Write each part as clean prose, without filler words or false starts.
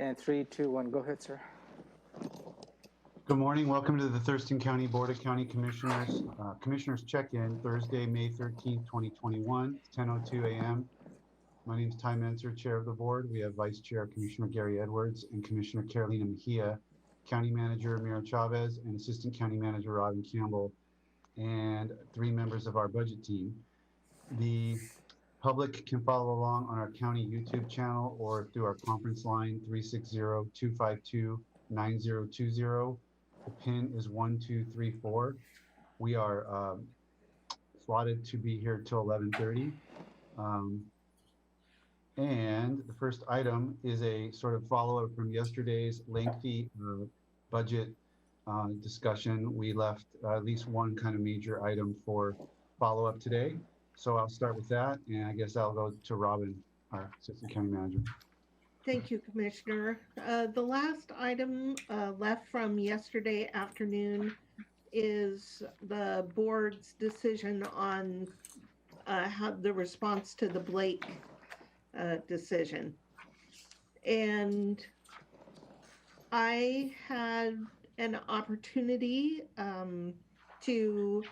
And 3, 2, 1, go ahead, sir. Good morning. Welcome to the Thurston County Board of County Commissioners. Commissioners check-in Thursday, May 13th, 2021, 10:02 a.m. My name is Ty Menzer, Chair of the Board. We have Vice Chair Commissioner Gary Edwards and Commissioner Carolina Mejia, County Manager Mira Chavez, and Assistant County Manager Robin Campbell, and 3 members of our budget team. The public can follow along on our county YouTube channel or through our conference line 360-252-9020. The PIN is 1234. We are slotted to be here till 11:30. And the first item is a sort of follow-up from yesterday's lengthy budget discussion. We left at least one kind of major item for follow-up today. So I'll start with that, and I guess I'll go to Robin, our Assistant County Manager. Thank you, Commissioner. The last item left from yesterday afternoon is the board's decision on how the response to the Blake decision. And I had an opportunity to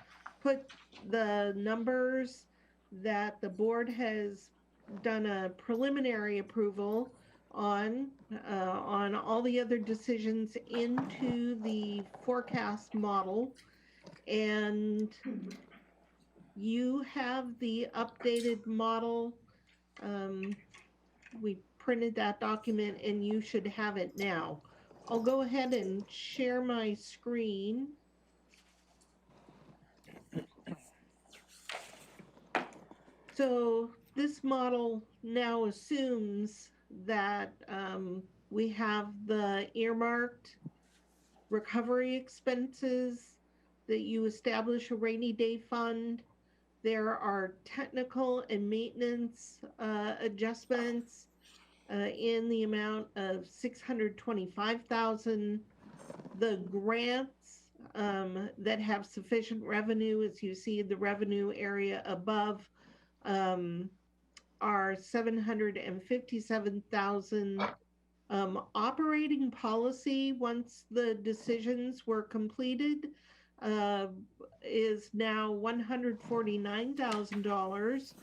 put the numbers that the board has done a preliminary approval on all the other decisions into the forecast model, and you have the updated model. We printed that document and you should have it now. I'll go ahead and share my screen. So this model now assumes that we have the earmarked recovery expenses, that you establish a rainy day fund. There are technical and maintenance adjustments in the amount of $625,000. The grants that have sufficient revenue, as you see the revenue area above, are $757,000. Operating policy, once the decisions were completed, is now $149,000.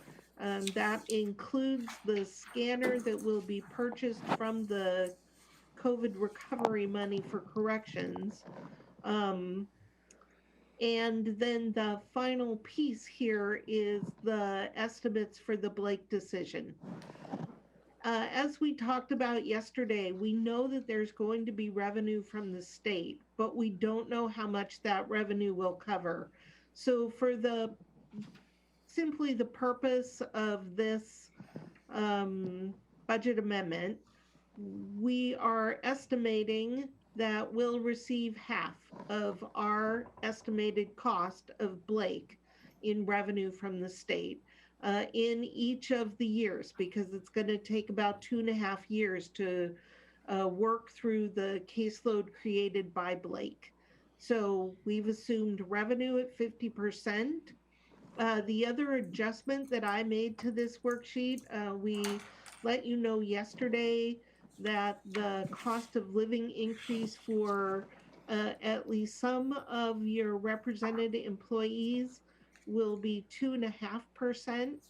That includes the scanner that will be purchased from the COVID recovery money for corrections. And then the final piece here is the estimates for the Blake decision. As we talked about yesterday, we know that there's going to be revenue from the state, but we don't know how much that revenue will cover. So for simply the purpose of this budget amendment, we are estimating that we'll receive half of our estimated cost of Blake in revenue from the state in each of the years, because it's going to take about 2.5 years to work through the caseload created by Blake. So we've assumed revenue at 50%. The other adjustment that I made to this worksheet, we let you know yesterday that the cost of living increase for at least some of your represented employees will be 2.5%.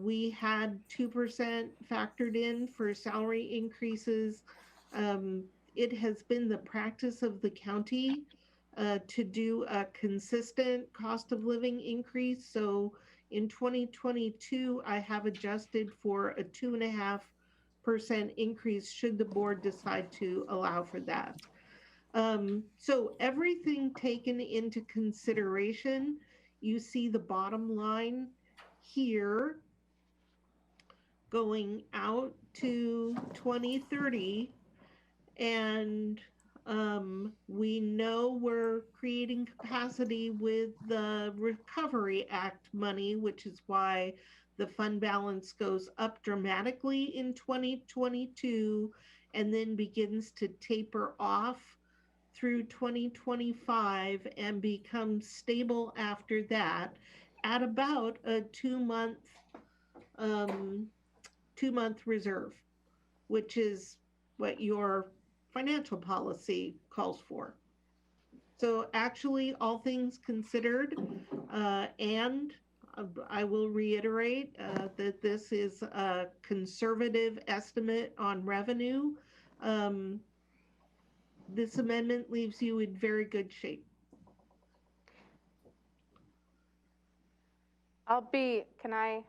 We had 2% factored in for salary increases. It has been the practice of the county to do a consistent cost of living increase. So in 2022, I have adjusted for a 2.5% increase should the board decide to allow for that. So everything taken into consideration, you see the bottom line here going out to 2030, and we know we're creating capacity with the Recovery Act money, which is why the fund balance goes up dramatically in 2022 and then begins to taper off through 2025 and becomes stable after that at about a 2-month reserve, which is what your financial policy calls for. So actually, all things considered, and I will reiterate that this is a conservative estimate on revenue. Um, this amendment leaves you in very good shape. Can I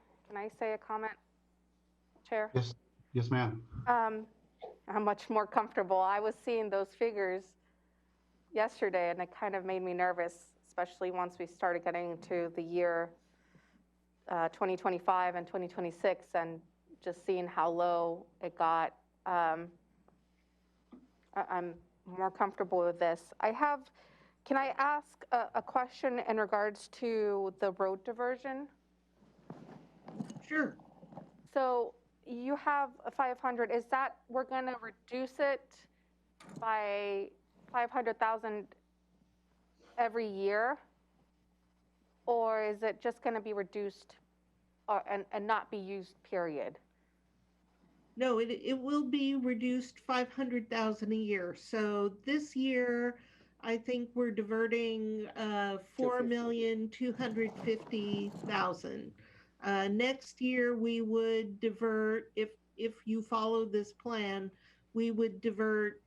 say a comment, Chair? Yes, yes, ma'am. I'm much more comfortable. I was seeing those figures yesterday, and it kind of made me nervous, especially once we started getting into the year 2025 and 2026, and just seeing how low it got. I'm more comfortable with this. Can I ask a question in regards to the road diversion? Sure. So you have a 500, is that, we're gonna reduce it by 500,000 every year? Or is it just gonna be reduced and not be used, period? No, it will be reduced 500,000 a year. So this year, I think we're diverting 4,250,000. Next year, we would divert, if you follow this plan, we would divert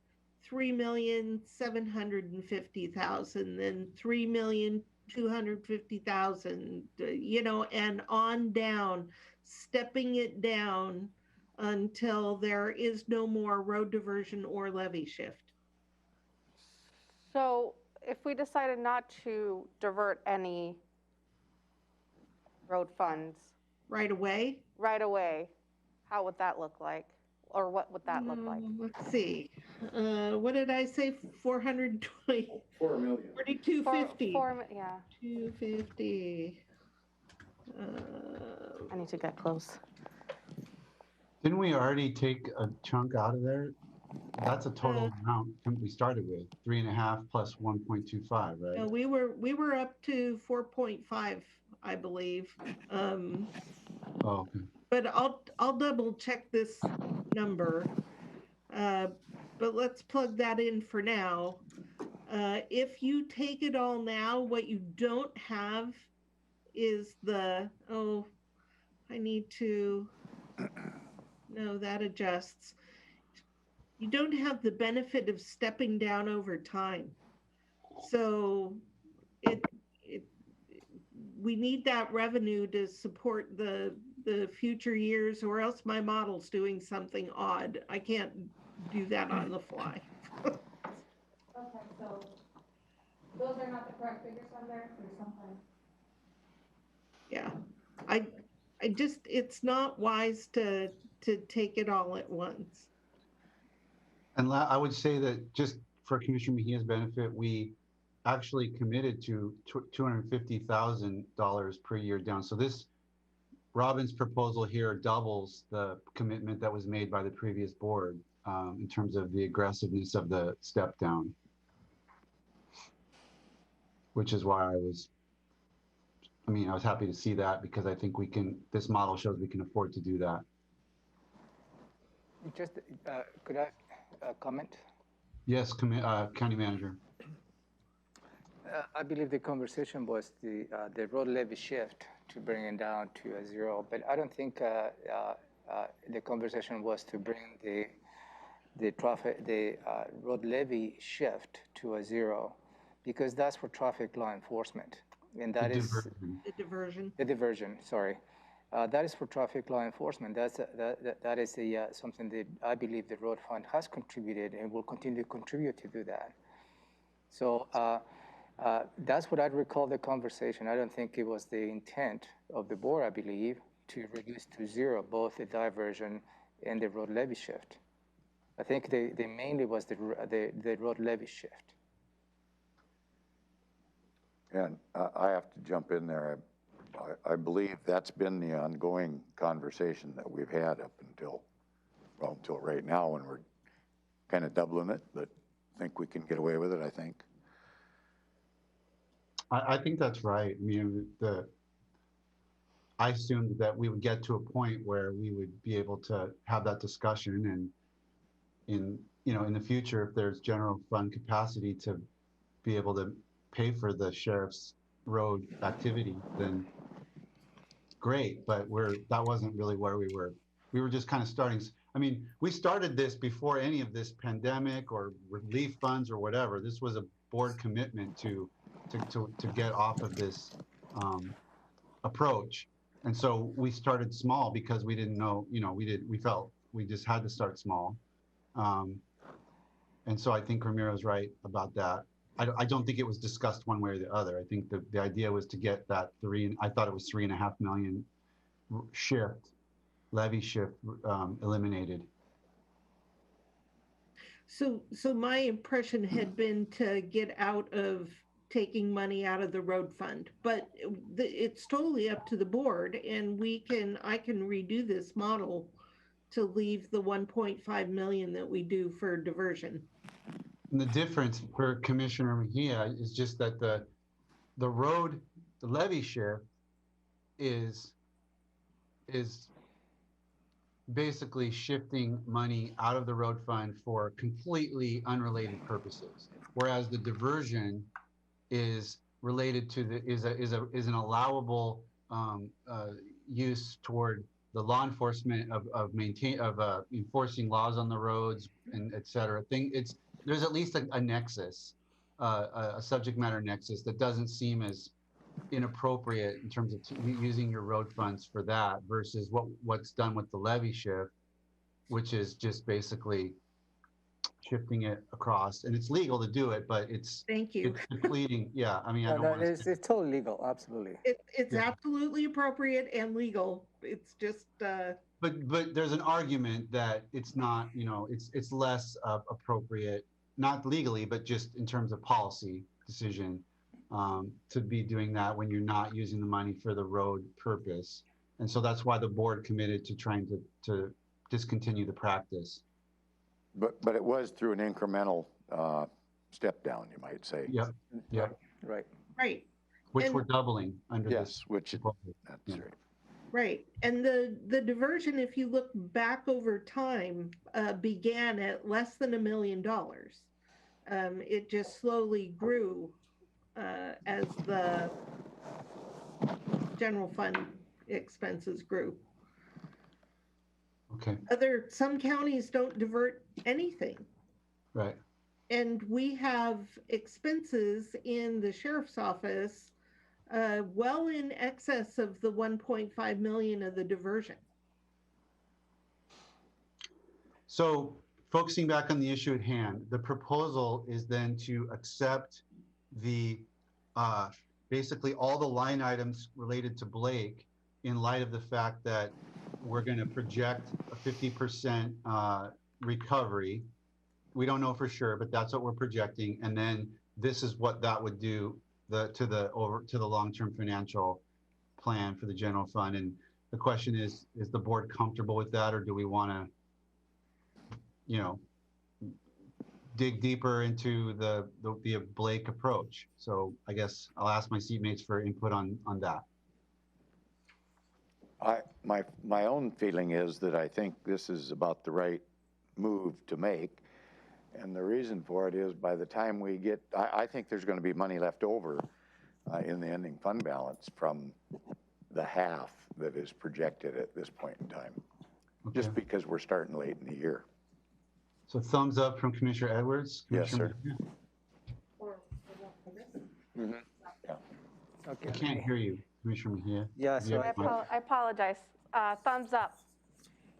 3,750,000, then 3,250,000, and on down, stepping it down until there is no more road diversion or levy shift. So if we decided not to divert any road funds Right away? right away, how would that look like? Or what would that look like? Let's see. What did I say? 420? 4 million. 4250. Yeah, 250. I need to get close. Didn't we already take a chunk out of there? That's a total amount we started with, 3.5 plus 1.25, right? We were up to 4.5, I believe. Oh, okay. But I'll double check this number. But let's plug that in for now. If you take it all now, what you don't have is I need to, no, that adjusts. You don't have the benefit of stepping down over time. So we need that revenue to support the future years, or else my model's doing something odd. I can't do that on the fly. Okay, so those are not the correct figures on there, or something? Yeah, I just, it's not wise to take it all at once. And I would say that just for Commissioner Mejia's benefit, we actually committed to $250,000 per year down. So this Robin's proposal here doubles the commitment that was made by the previous board in terms of the aggressiveness of the step down, which is why I was happy to see that, because I think this model shows we can afford to do that. Just, could I comment? Yes, County Manager. I believe the conversation was the road levy shift to bring it down to a zero, but I don't think the conversation was to bring the road levy shift to a zero, because that's for traffic law enforcement, and that is The diversion. the diversion. Sorry, that is for traffic law enforcement. That is something that I believe the road fund has contributed and will continue to contribute to do that. So that's what I recall the conversation. I don't think it was the intent of the board, I believe, to reduce to zero both the diversion and the road levy shift. I think they mainly was the road levy shift. And I have to jump in there. I believe that's been the ongoing conversation that we've had up until right now, when we're kind of doubling it, but I think we can get away with it, I think. I think that's right. I mean, I assumed that we would get to a point where we would be able to have that discussion, and in the future, if there's general fund capacity to be able to pay for the sheriff's road activity, then great. But that wasn't really where we were. We were just kind of starting. I mean, we started this before any of this pandemic or relief funds or whatever. This was a board commitment to get off of this approach. And so we started small because we didn't know, we felt we just had to start small. And so I think Ramiro's right about that. I don't think it was discussed one way or the other. I think the idea was to get that I thought it was $3.5 million levy shift eliminated. So my impression had been to get out of taking money out of the road fund, but it's totally up to the board, and I can redo this model to leave the 1.5 million that we do for diversion. And the difference for Commissioner Mejia is just that the levy shift is basically shifting money out of the road fund for completely unrelated purposes, whereas the diversion is related to is an allowable use toward the law enforcement of enforcing laws on the roads and et cetera. There's at least a nexus, a subject matter nexus that doesn't seem as inappropriate in terms of using your road funds for that versus what's done with the levy shift, which is just basically shifting it across. And it's legal to do it, but it's Thank you. It's depleting. Yeah, I mean, I don't No, want to. it's totally legal, absolutely. It's Yeah. absolutely appropriate and legal. It's just But there's an argument that it's not, it's less appropriate, not legally, but just in terms of policy decision, to be doing that when you're not using the money for the road purpose. And so that's why the board committed to trying to discontinue the practice. But it was through an incremental step down, you might say. Yep. Right. right. Which And- we're doubling under Yes, this. which, proposal. that's Yeah. right. Right. And the diversion, if you look back over time, began at less than $1 million. It just slowly grew as the general fund expenses grew. Okay, Some counties don't divert anything. right. And we have expenses in the sheriff's office well in excess of the 1.5 million of the diversion. So focusing back on the issue at hand, the proposal is then to accept the basically all the line items related to Blake in light of the fact that we're going to project a 50% recovery. We don't know for sure, but that's what we're projecting. And then this is what that would do to the long-term financial plan for the general fund. And the question is the board comfortable with that, or do we want to, dig deeper into the Blake approach? So I guess I'll ask my seatmates for input on that. My own feeling is that I think this is about the right move to make. And the reason for it is by the time we get, I think there's going to be money left over in the ending fund balance from the half that is projected at this point in time, just because we're starting late in the year. So thumbs up from Commissioner Edwards. Yes, sir. Mejia? Okay. I can't hear you, Commissioner Mejia. Yeah, so I apologize. Thumbs up.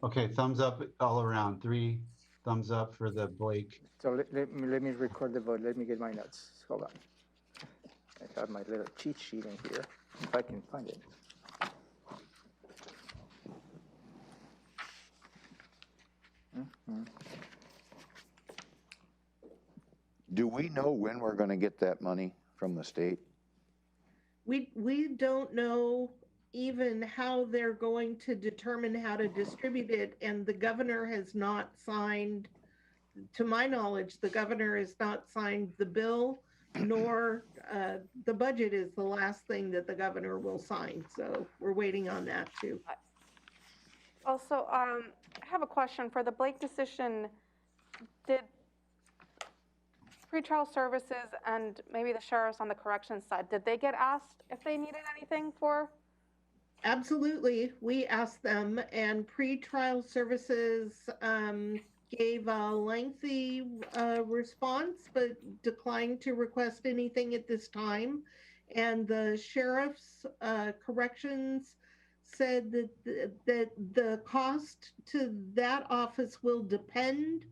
Okay, thumbs up all around. 3 thumbs up for the Blake. So let me record the vote. Let me get my notes. Hold on. I have my little cheat sheet in here, if I can find it. Do we know when we're going to get that money from the state? We don't know even how they're going to determine how to distribute it, and the governor has not signed, to my knowledge, the governor has not signed the bill, nor the budget is the last thing that the governor will sign. So we're waiting on that too. Also, I have a question for the Blake decision. did pretrial services and maybe the sheriffs on the corrections side, did they get asked if they needed anything for? Absolutely. We asked them, and pretrial services gave a lengthy response, but declined to request anything at this time. And the sheriff's corrections said that the cost to that office will depend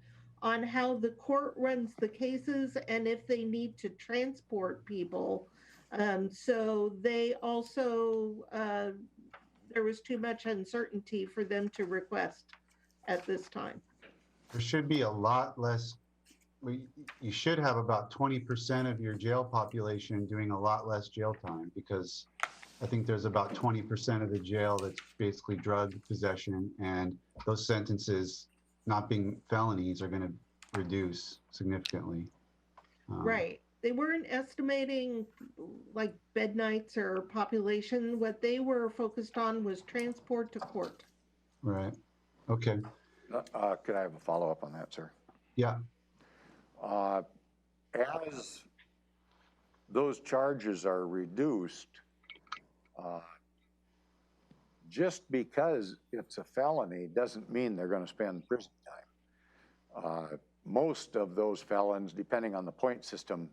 on how the court runs the cases and if they need to transport people. So they also, there was too much uncertainty for them to request at this time. There should be a lot less, you should have about 20% of your jail population doing a lot less jail time, because I think there's about 20% of the jail that's basically drug possession, and those sentences, not being felonies, are going to reduce significantly. Right. They weren't estimating like bed nights or population. What they were focused on was transport to court. Right. Okay. Could I have a follow-up on that, sir? Yeah. As those charges are reduced, just because it's a felony doesn't mean they're going to spend prison time. Most of those felons, depending on the point system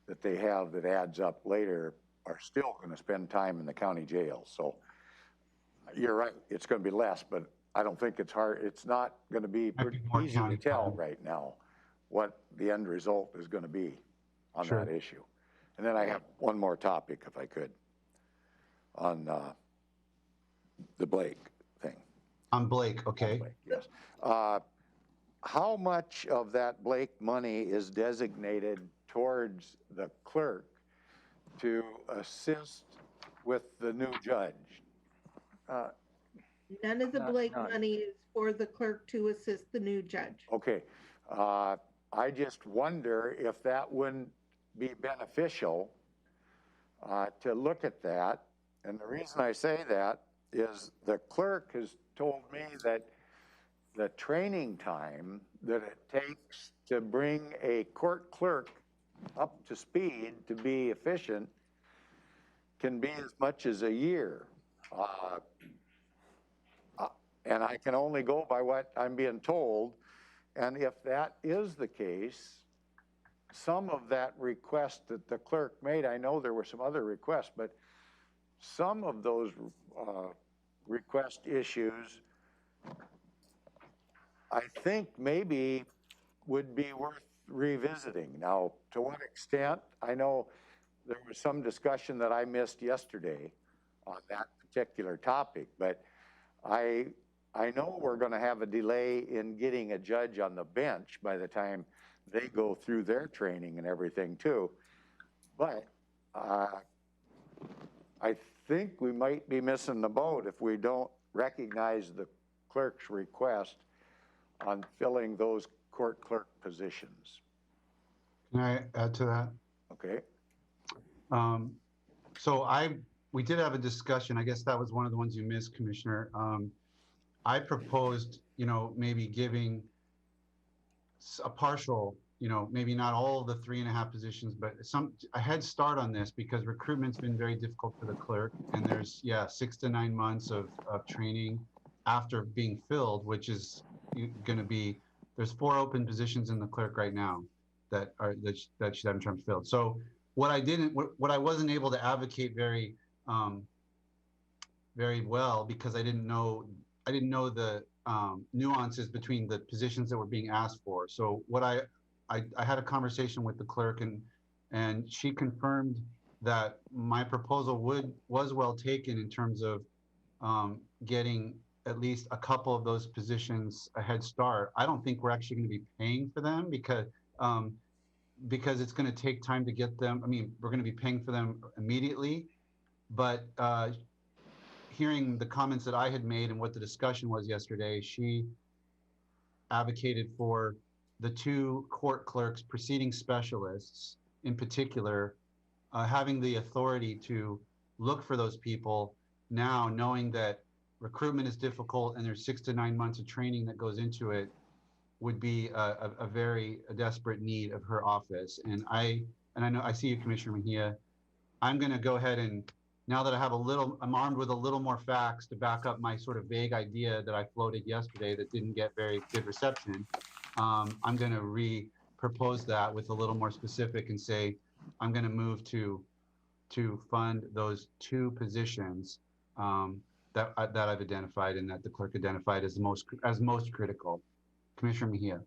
that they have that adds up later, are still going to spend time in the county jail. So you're right, it's going to be less, but I don't think it's hard. It's not going to be pretty easy to tell right now what the end result is going to be on that issue. And then I have one more topic, if I could, on the Blake thing. On Blake, okay. Blake, yes. How much of that Blake money is designated towards the clerk to assist with the new judge? None of the Blake money is for the clerk to assist the new judge. Okay. I just wonder if that wouldn't be beneficial to look at that. And the reason I say that is the clerk has told me that the training time that it takes to bring a court clerk up to speed to be efficient can be as much as a year. And I can only go by what I'm being told. And if that is the case, some of that request that the clerk made, I know there were some other requests, but some of those request issues, I think maybe would be worth revisiting. Now, to what extent, I know there was some discussion that I missed yesterday on that particular topic, but I know we're going to have a delay in getting a judge on the bench by the time they go through their training and everything too. But I think we might be missing the boat if we don't recognize the clerk's request on filling those court clerk positions. Can I add to that? Okay. So we did have a discussion. I guess that was one of the ones you missed, Commissioner. I proposed, maybe giving a partial, maybe not all of the 3.5 positions, but a head start on this, because recruitment's been very difficult for the clerk, and there's 6 to 9 months of training after being filled, which is going to be, there's 4 open positions in the clerk right now that should have terms filled. So what I wasn't able to advocate very well, because I didn't know the nuances between the positions that were being asked for. So what I had a conversation with the clerk, and she confirmed that my proposal was well taken in terms of getting at least a couple of those positions a head start. I don't think we're actually going to be paying for them because it's going to take time to get them. I mean, we're going to be paying for them immediately, but hearing the comments that I had made and what the discussion was yesterday, she advocated for the 2 court clerks, proceeding specialists in particular, having the authority to look for those people now, knowing that recruitment is difficult and there's 6 to 9 months of training that goes into it. would be a very desperate need of her office. And I know, I see you, Commissioner Mejia. I'm going to go ahead and, now that I'm armed with a little more facts to back up my sort of vague idea that I floated yesterday that didn't get very good reception. I'm going to re-propose that with a little more specific and say, I'm going to move to fund those 2 positions that I've identified and that the clerk identified as most critical. Commissioner Mejia.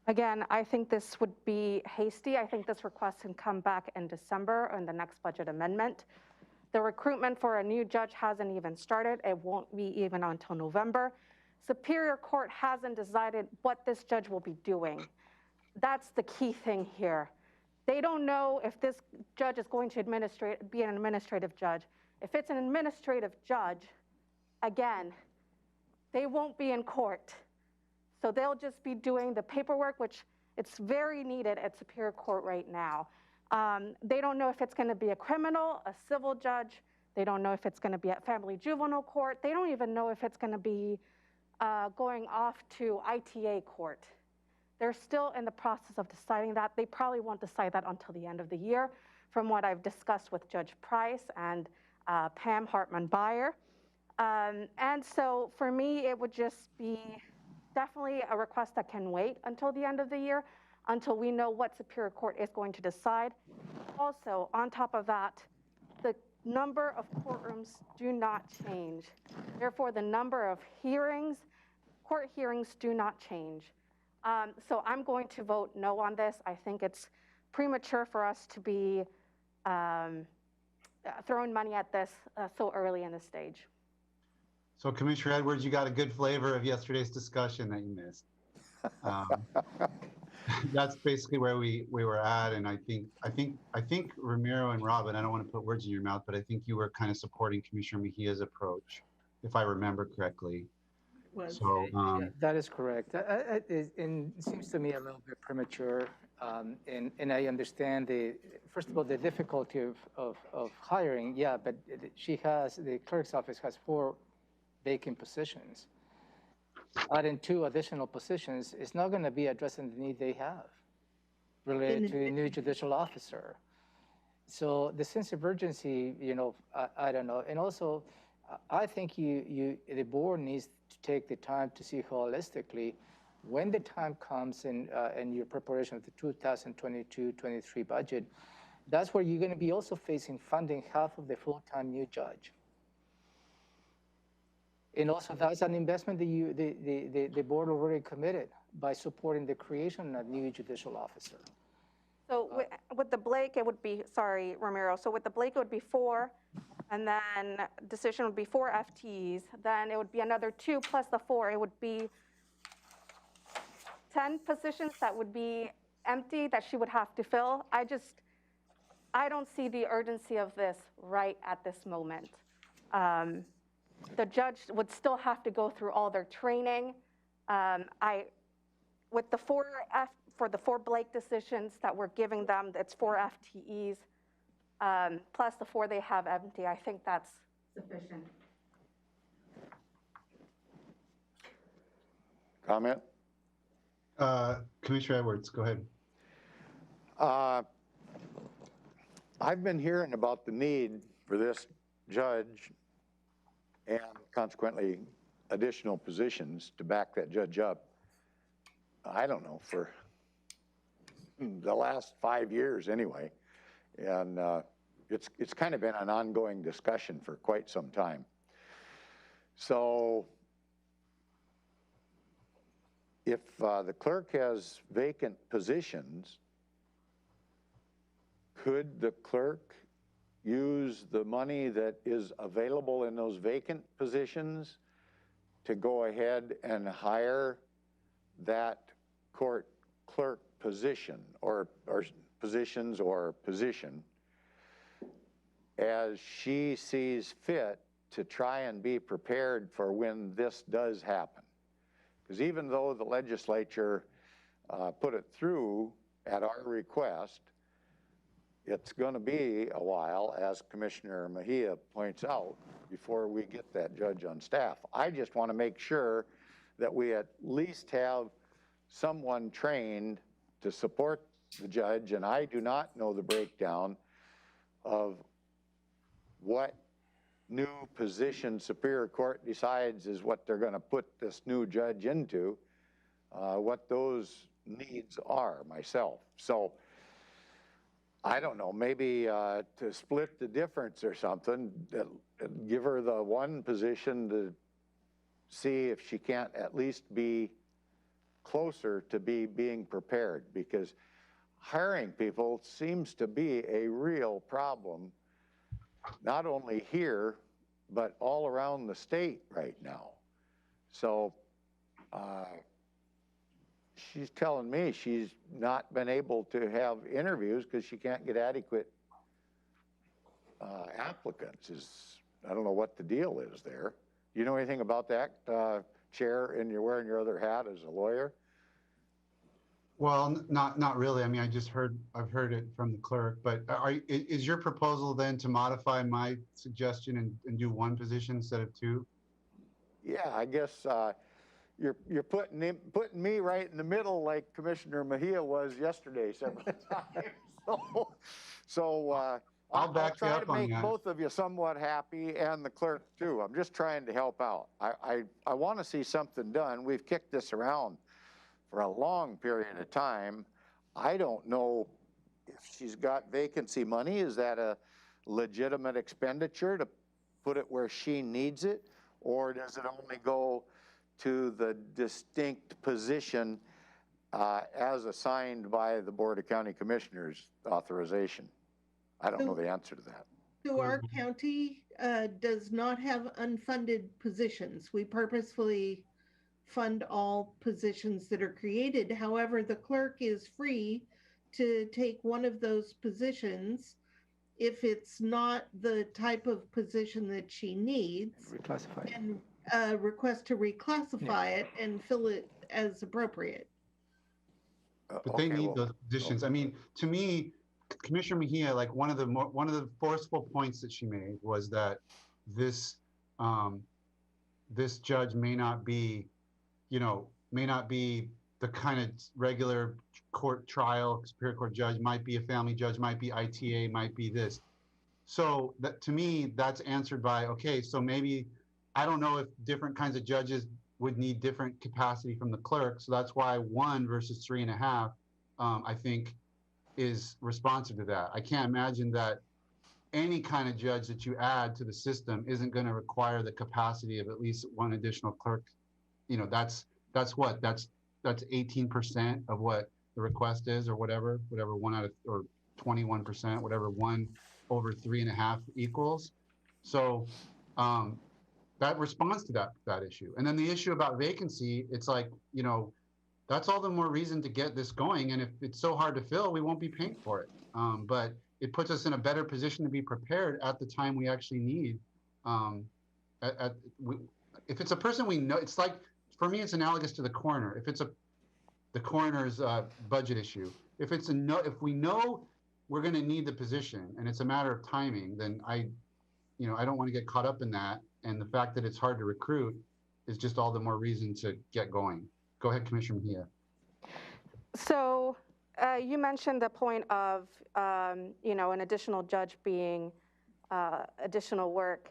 Again, I think this would be hasty. I think this request can come back in December on the next budget amendment. The recruitment for a new judge hasn't even started. It won't be even until November. Superior Court hasn't decided what this judge will be doing. That's the key thing here. They don't know if this judge is going to be an administrative judge. If it's an administrative judge, again, they won't be in court. So they'll just be doing the paperwork, which it's very needed at Superior Court right now. They don't know if it's going to be a criminal, a civil judge. They don't know if it's going to be at family juvenile court. They don't even know if it's going to be going off to ITA court. They're still in the process of deciding that. They probably won't decide that until the end of the year, from what I've discussed with Judge Price and Pam Hartman-Beyer. And so for me, it would just be definitely a request that can wait until the end of the year, until we know what Superior Court is going to decide. Also, on top of that, the number of courtrooms do not change. Therefore, the number of court hearings do not change. So I'm going to vote no on this. I think it's premature for us to be throwing money at this so early in the stage. So Commissioner Edwards, you got a good flavor of yesterday's discussion that you missed. That's basically where we were at, and I think Ramiro and Robin, I don't want to put words in your mouth, but I think you were kind of supporting Commissioner Mejia's approach, if I remember correctly. So yeah, that is correct. It seems to me a little bit premature, and I understand first of all, the difficulty of hiring. Yeah, but the clerk's office has 4 vacant positions. Adding 2 additional positions is not going to be addressing the need they have related to a new judicial officer. So the sense of urgency, I don't know. And also, I think the board needs to take the time to see holistically when the time comes in your preparation of the 2022-23 budget. That's where you're going to be also facing funding half of the full-time new judge. And also, that's an investment that the board already committed by supporting the creation of a new judicial officer. So with the Blake, it would be, sorry, Ramiro. So with the Blake, it would be 4, and then decision would be 4 FTEs. Then it would be another 2 plus the 4. It would be 10 positions that would be empty that she would have to fill. I don't see the urgency of this right at this moment. The judge would still have to go through all their training. With the 4 Blake decisions that we're giving them, it's 4 FTEs, plus the 4 they have empty. I think that's sufficient. Comment? Commissioner Edwards, go ahead. I've been hearing about the need for this judge and consequently additional positions to back that judge up. I don't know, for the last 5 years anyway. And it's kind of been an ongoing discussion for quite some time. So if the clerk has vacant positions, could the clerk use the money that is available in those vacant positions to go ahead and hire that court clerk position or positions or position as she sees fit to try and be prepared for when this does happen? Because even though the legislature put it through at our request, it's going to be a while, as Commissioner Mejia points out, before we get that judge on staff. I just want to make sure that we at least have someone trained to support the judge, and I do not know the breakdown of what new position Superior Court decides is what they're going to put this new judge into, what those needs are myself. So I don't know, maybe to split the difference or something, give her the one position to see if she can't at least be closer to being prepared, because hiring people seems to be a real problem, not only here, but all around the state right now. So she's telling me she's not been able to have interviews because she can't get adequate applicants. I don't know what the deal is there. Do you know anything about that, Chair, and you're wearing your other hat as a lawyer? Well, not really. I mean, I've heard it from the clerk, but is your proposal then to modify my suggestion and do one position instead of two? Yeah, I guess you're putting me right in the middle like Commissioner Mejia was yesterday several times. So I'll back you try up to on make that. both of you somewhat happy, and the clerk too. I'm just trying to help out. I want to see something done. We've kicked this around for a long period of time. I don't know if she's got vacancy money. Is that a legitimate expenditure to put it where she needs it? Or does it only go to the distinct position as assigned by the Board of County Commissioners authorization? I don't know the answer to that. So our county does not have unfunded positions. We purposefully fund all positions that are created. However, the clerk is free to take one of those positions if it's not the type of position that she needs, Reclassify it. and request to reclassify it and fill it as appropriate. But they need those positions. I mean, to me, Commissioner Mejia, like one of the forceful points that she made was that this this judge may not be the kind of regular court trial, Superior Court judge, might be a family judge, might be ITA, might be this. So that, to me, that's answered by, okay, so maybe, I don't know if different kinds of judges would need different capacity from the clerk. So that's why 1 versus 3.5, I think, is responsive to that. I can't imagine that any kind of judge that you add to the system isn't going to require the capacity of at least one additional clerk. That's 18% of what the request is, or whatever 1 out of, or 21%, whatever 1 over 3.5 equals. So that responds to that issue. And then the issue about vacancy, it's like, that's all the more reason to get this going. And if it's so hard to fill, we won't be paying for it. But it puts us in a better position to be prepared at the time we actually need. If it's a person we know, it's like, for me, it's analogous to the coroner. If it's the coroner's budget issue, if we know we're going to need the position and it's a matter of timing, then I don't want to get caught up in that. And the fact that it's hard to recruit is just all the more reason to get going. Go ahead, Commissioner Mejia. So you mentioned the point of, an additional judge being additional work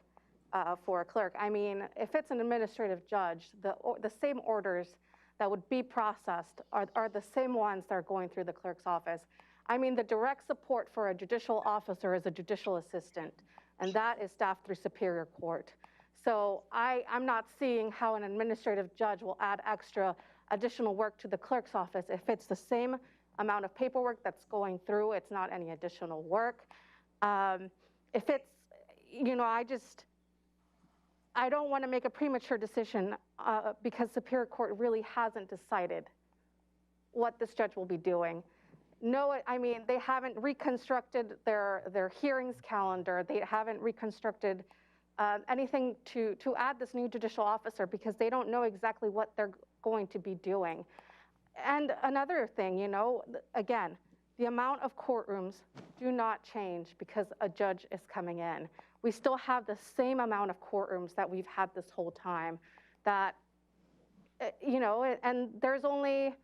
for a clerk. I mean, if it's an administrative judge, the same orders that would be processed are the same ones that are going through the clerk's office. I mean, the direct support for a judicial officer is a judicial assistant, and that is staffed through Superior Court. So I'm not seeing how an administrative judge will add extra additional work to the clerk's office. If it's the same amount of paperwork that's going through, it's not any additional work. If it's, I don't want to make a premature decision because Superior Court really hasn't decided what this judge will be doing. No, I mean, they haven't reconstructed their hearings calendar. They haven't reconstructed anything to add this new judicial officer because they don't know exactly what they're going to be doing. And another thing, again, the amount of courtrooms do not change because a judge is coming in. We still have the same amount of courtrooms that we've had this whole time that, and there's only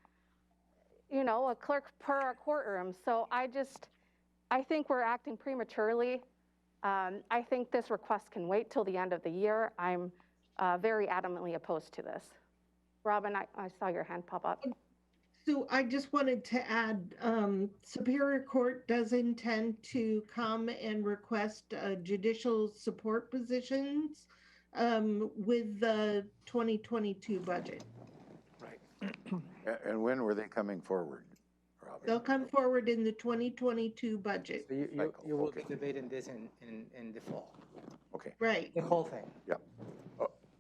you know, a clerk per courtroom. So I think we're acting prematurely. I think this request can wait till the end of the year. I'm very adamantly opposed to this. Robin, I saw your hand pop up. So I just wanted to add, Superior Court does intend to come and request judicial support positions with the 2022 budget. Right. And when were they coming forward, Robin? They'll come forward in the 2022 budget. So you will be Okay. debating this in the fall, Okay, Right. the whole thing.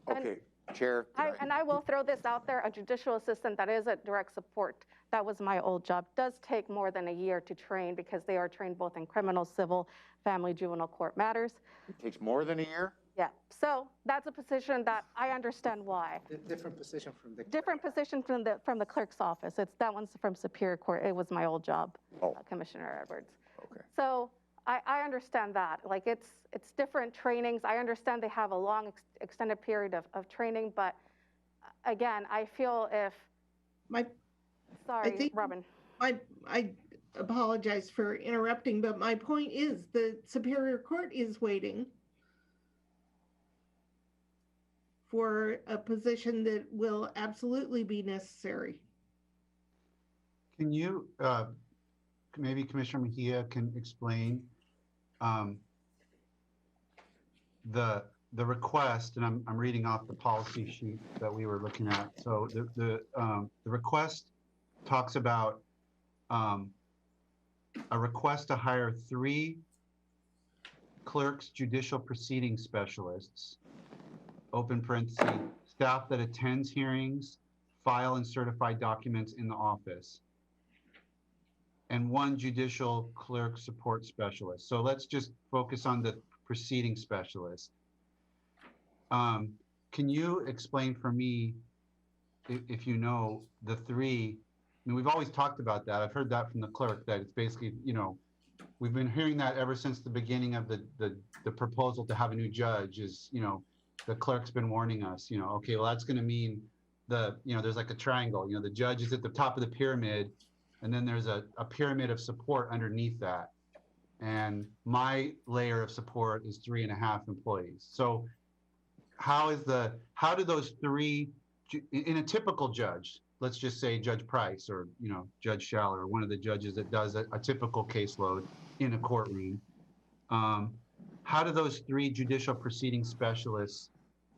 okay, Chair. can And I will throw this out there, a judicial assistant that is at direct support, that was my old job, does take more than a year to train because they are trained both in criminal, civil, family, juvenile court matters. It takes more than a year? Yeah, so that's a position that I understand why. Different position from the. Different position from the clerk's office. That one's from Superior Court. It was my old job, Oh. Commissioner Edwards. Okay. So I understand that. Like it's different trainings. I understand they have a long extended period of training, but again, I feel if, My, sorry, think- Robin. I apologize for interrupting, but my point is the Superior Court is waiting for a position that will absolutely be necessary. Can you, maybe Commissioner Mejia can explain the request, and I'm reading off the policy sheet that we were looking at. So the request talks about a request to hire 3 clerks, judicial proceeding specialists, open parenthesis, staff that attends hearings, file and certify documents in the office, and 1 judicial clerk support specialist. So let's just focus on the proceeding specialist. Can you explain for me, if you know, the 3, I mean, we've always talked about that. I've heard that from the clerk, that it's basically, you know, we've been hearing that ever since the beginning of the proposal to have a new judge is, you know, the clerk's been warning us, you know, okay, well, that's going to mean there's like a triangle, you know, the judge is at the top of the pyramid, and then there's a pyramid of support underneath that. And my layer of support is 3.5 employees. So how do those 3, in a typical judge, let's just say Judge Price or, you know, Judge Schaller, or one of the judges that does a typical caseload in a courtroom, how do those 3 judicial proceeding specialists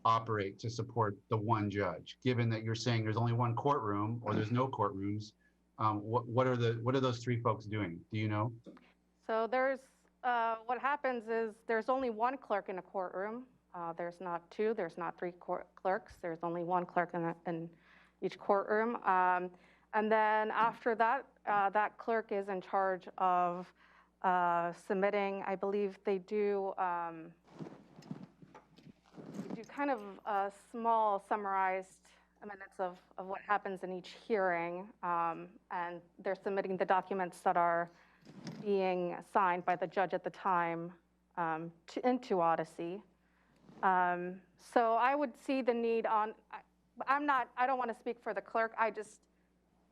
operate to support the 1 judge? Given that you're saying there's only 1 courtroom or there's no courtrooms, what are those 3 folks doing? Do you know? So there's, what happens is there's only 1 clerk in a courtroom. There's not 2, there's not 3 clerks. There's only 1 clerk in each courtroom. And then after that, that clerk is in charge of submitting, I believe they do kind of a small summarized minutes of what happens in each hearing. And they're submitting the documents that are being signed by the judge at the time into Odyssey. So I would see the need on, I don't want to speak for the clerk. I just,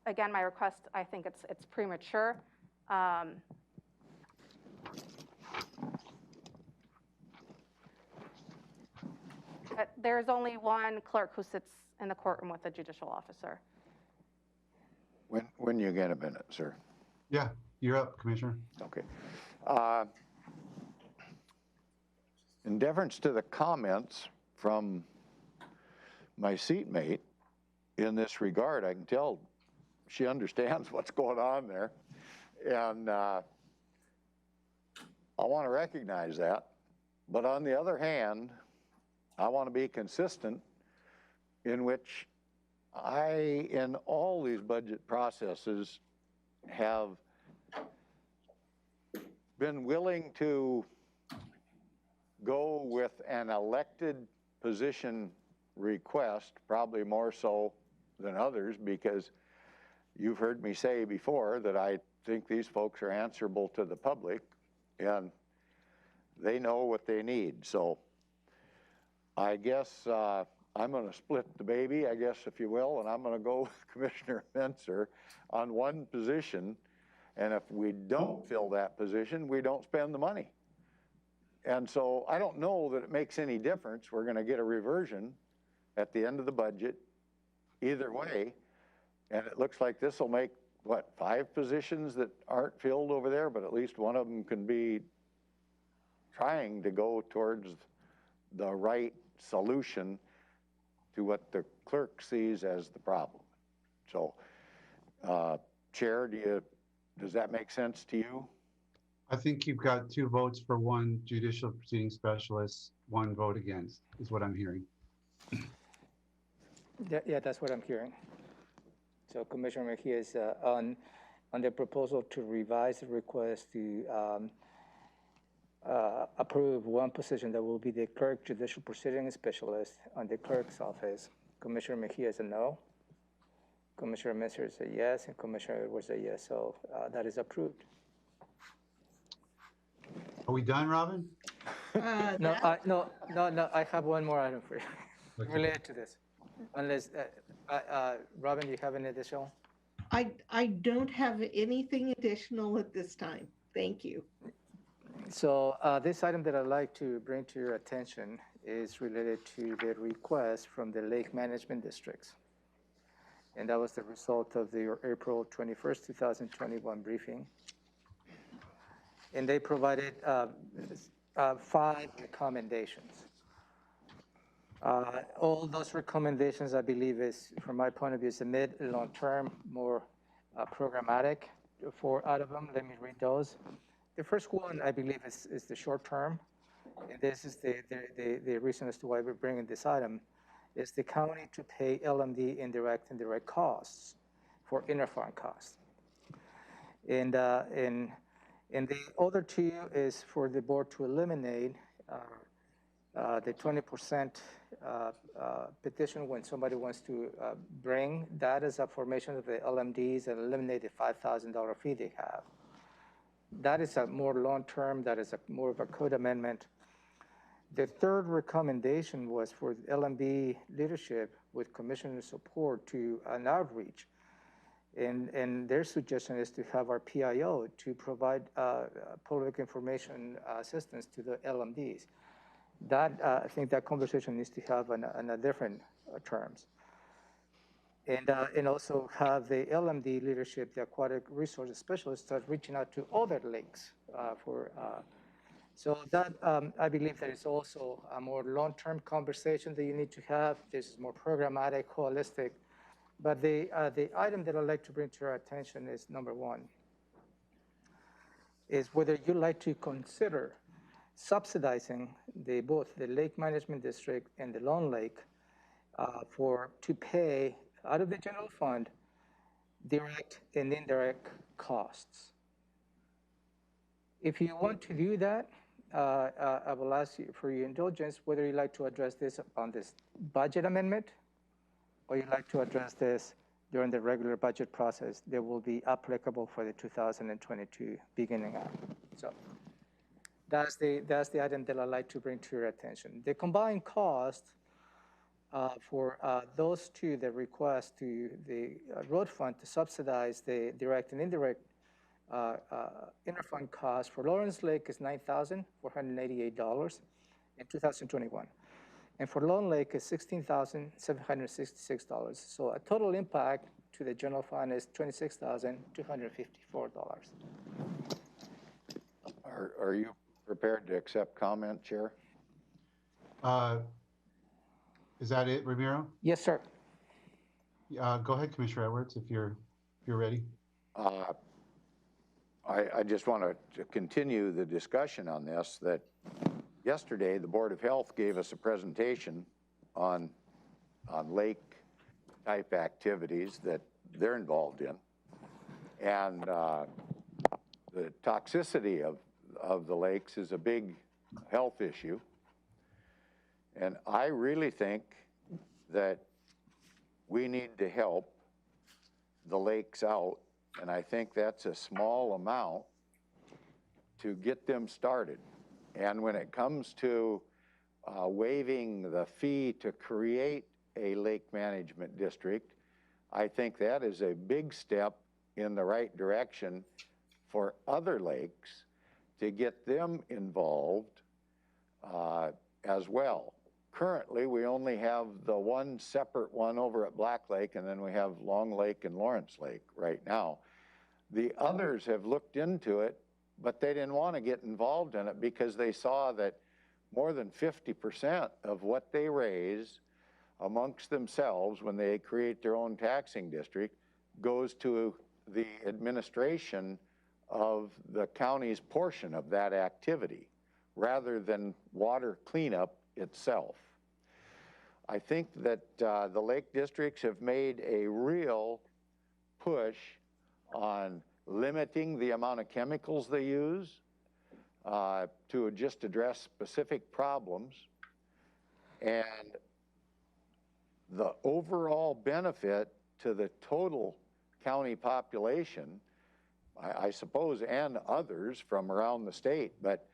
again, my request, I think it's premature. But there's only 1 clerk who sits in the courtroom with a judicial officer. When you get a minute, sir. Yeah, you're up, Commissioner. Okay. In deference to the comments from my seatmate in this regard, I can tell she understands what's going on there. And I want to recognize that. But on the other hand, I want to be consistent in which I, in all these budget processes, have been willing to go with an elected position request, probably more so than others, because you've heard me say before that I think these folks are answerable to the public and they know what they need. So I guess I'm going to split the baby, I guess, if you will, and I'm going to go with Commissioner Menzer on one position. And if we don't fill that position, we don't spend the money. And so I don't know that it makes any difference. We're going to get a reversion at the end of the budget either way. And it looks like this will make, what, 5 positions that aren't filled over there, but at least one of them can be trying to go towards the right solution to what the clerk sees as the problem. So, Chair, does that make sense to you? I think you've got 2 votes for 1 judicial proceeding specialist, 1 vote against, is what I'm hearing. Yeah, that's what I'm hearing. So Commissioner Mejia is on the proposal to revise the request to approve 1 position that will be the clerk judicial proceeding specialist on the clerk's office. Commissioner Mejia is a no. Commissioner Menzer is a yes, and Commissioner Edwards is a yes. So that is approved. Are we done, Robin? No, I have one more item for you Okay. related to this. Unless, Robin, you have any additional? I don't have anything additional at this time. Thank you. So this item that I'd like to bring to your attention is related to the request from the Lake Management Districts. And that was the result of the April 21st, 2021 briefing. And they provided 5 recommendations. All those recommendations, I believe, is, from my point of view, is a mid and long-term, more programmatic. 4 out of them, let me read those. The first one, I believe, is the short-term. And this is the reason as to why we're bringing this item, is the county to pay LMD indirect costs for inter-fund costs. And the other 2 is for the board to eliminate the 20% petition when somebody wants to bring that as a formation of the LMDs and eliminate the $5,000 fee they have. That is a more long-term, that is more of a code amendment. The third recommendation was for LMB leadership with commissioner support to an outreach. And their suggestion is to have our PIO to provide public information assistance to the LMDs. That, I think that conversation needs to have on a different terms. And also have the LMD leadership, the aquatic resources specialists, start reaching out to other lakes so that, I believe there is also a more long-term conversation that you need to have. This is more programmatic, holistic. But the item that I'd like to bring to your attention is number 1, is whether you'd like to consider subsidizing both the Lake Management District and the Lone Lake to pay out of the general fund direct and indirect costs. If you want to do that, I will ask you for your indulgence whether you'd like to address this on this budget amendment, or you'd like to address this during the regular budget process that will be applicable for the 2022 beginning up. So that's the item that I'd like to bring to your attention. The combined cost for those 2 that request to the road fund to subsidize the direct and indirect interfund cost for Lawrence Lake is $9,488 in 2021. And for Lone Lake is $16,766. So a total impact to the general fund is $26,254. Are you prepared to accept comment, Chair? Is that it, Ramiro? Yes, sir. Go ahead, Commissioner Edwards, if you're ready. I just want to continue the discussion on this, that yesterday the Board of Health gave us a presentation on lake-type activities that they're involved in. And the toxicity of the lakes is a big health issue. And I really think that we need to help the lakes out, and I think that's a small amount to get them started. And when it comes to waiving the fee to create a lake management district, I think that is a big step in the right direction for other lakes to get them involved as well. Currently, we only have the one separate one over at Black Lake, and then we have Long Lake and Lawrence Lake right now. The others have looked into it, but they didn't want to get involved in it because they saw that more than 50% of what they raise amongst themselves when they create their own taxing district goes to the administration of the county's portion of that activity rather than water cleanup itself. I think that the lake districts have made a real push on limiting the amount of chemicals they use to just address specific problems. And the overall benefit to the total county population, I suppose, and others from around the state, but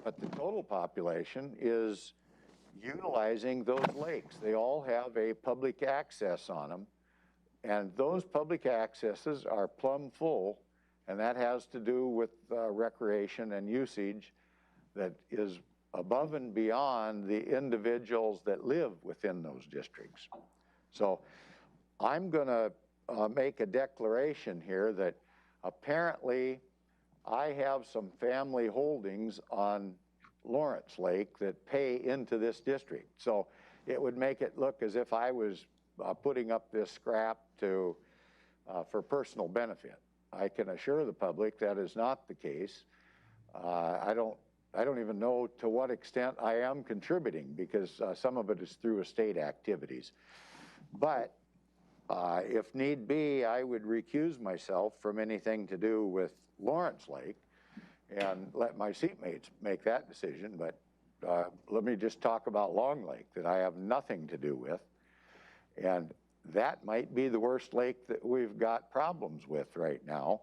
the total population is utilizing those lakes. They all have a public access on them, and those public accesses are plumb full, and that has to do with recreation and usage that is above and beyond the individuals that live within those districts. So I'm going to make a declaration here that apparently I have some family holdings on Lawrence Lake that pay into this district. So it would make it look as if I was putting up this scrap to for personal benefit. I can assure the public that is not the case. I don't even know to what extent I am contributing because some of it is through estate activities. But if need be, I would recuse myself from anything to do with Lawrence Lake and let my seatmates make that decision. But let me just talk about Long Lake that I have nothing to do with. And that might be the worst lake that we've got problems with right now.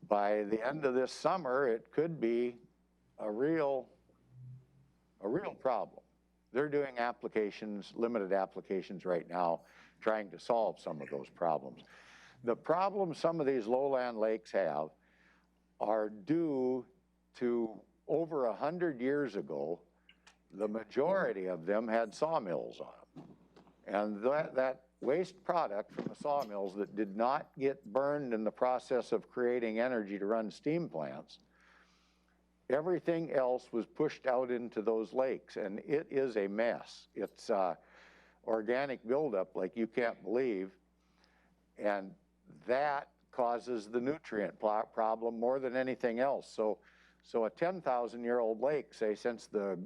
By the end of this summer, it could be a real problem. They're doing applications, limited applications right now, trying to solve some of those problems. The problems some of these lowland lakes have are due to over 100 years ago, the majority of them had sawmills on them. And that waste product from the sawmills that did not get burned in the process of creating energy to run steam plants, everything else was pushed out into those lakes, and it is a mess. It's organic buildup like you can't believe, and that causes the nutrient problem more than anything else. So a 10,000-year-old lake, say since the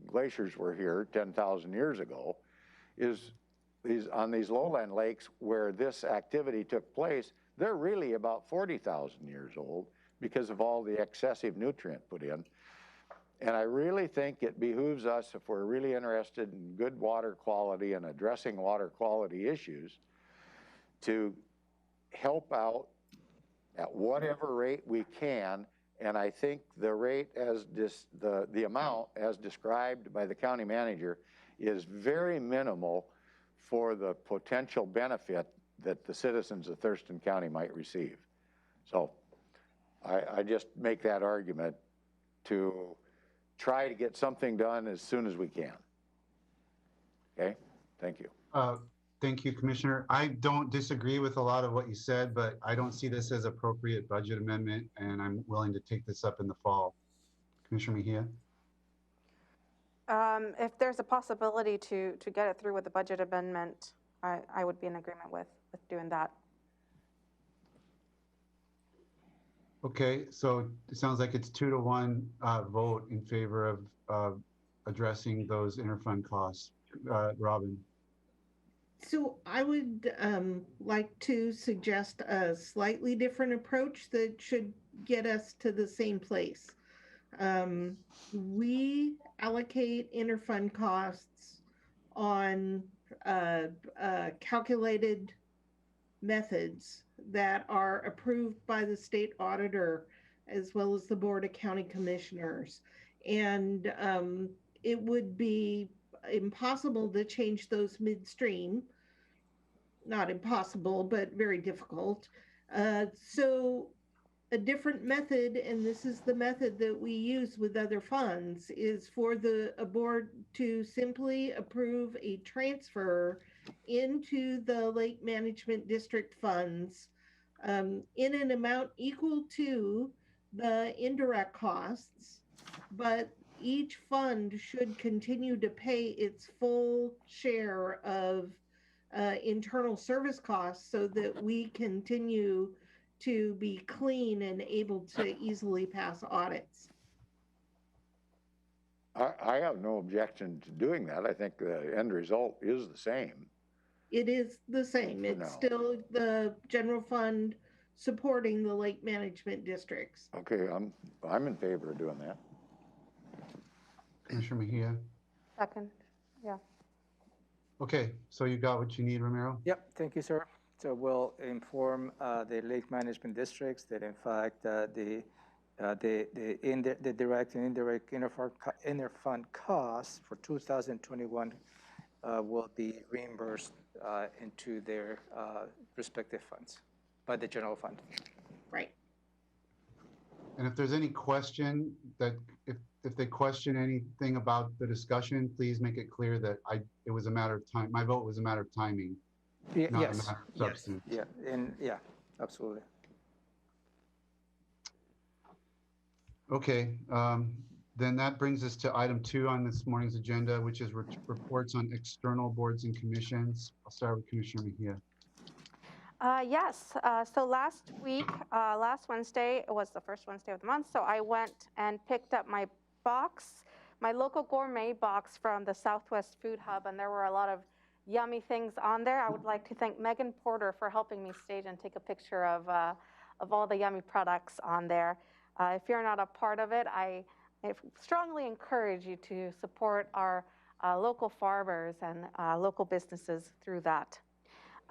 glaciers were here 10,000 years ago, is on these lowland lakes where this activity took place, they're really about 40,000 years old because of all the excessive nutrient put in. And I really think it behooves us, if we're really interested in good water quality and addressing water quality issues, to help out at whatever rate we can. And I think the rate as the amount as described by the county manager is very minimal for the potential benefit that the citizens of Thurston County might receive. So I just make that argument to try to get something done as soon as we can. Okay, thank you. Thank you, Commissioner. I don't disagree with a lot of what you said, but I don't see this as appropriate budget amendment, and I'm willing to take this up in the fall. Commissioner Mejia? If there's a possibility to get it through with the budget amendment, I would be in agreement with doing that. Okay, so it sounds like it's 2-to-1 vote in favor of addressing those interfund costs. Robin? So I would like to suggest a slightly different approach that should get us to the same place. We allocate interfund costs on calculated methods that are approved by the state auditor as well as the Board of County Commissioners. And it would be impossible to change those midstream. Not impossible, but very difficult. So a different method, and this is the method that we use with other funds, is for a board to simply approve a transfer into the Lake Management District funds in an amount equal to the indirect costs, but each fund should continue to pay its full share of internal service costs so that we continue to be clean and able to easily pass audits. I have no objection to doing that. I think the end result is the same. It is the same. It's No. still the general fund supporting the lake management districts. Okay, I'm in favor of doing that. Commissioner Mejia. Second, yeah. Okay, so you got what you need, Ramiro? Yep, thank you, sir. So we'll inform the lake management districts that in fact the direct and indirect interfund costs for 2021 will be reimbursed into their respective funds by the general fund. Right. And if there's any question that, if they question anything about the discussion, please make it clear that it was a matter of time. My vote was a matter of timing, Yeah, not yes, a matter of yes, substance. yeah, and yeah, absolutely. Okay, then that brings us to item 2 on this morning's agenda, which is reports on external boards and commissions. I'll start with Commissioner Mejia. Yes, so last week, last Wednesday, it was the first Wednesday of the month, so I went and picked up my box, my local gourmet box from the Southwest Food Hub, and there were a lot of yummy things on there. I would like to thank Megan Porter for helping me stage and take a picture of all the yummy products on there. If you're not a part of it, I strongly encourage you to support our local farmers and local businesses through that.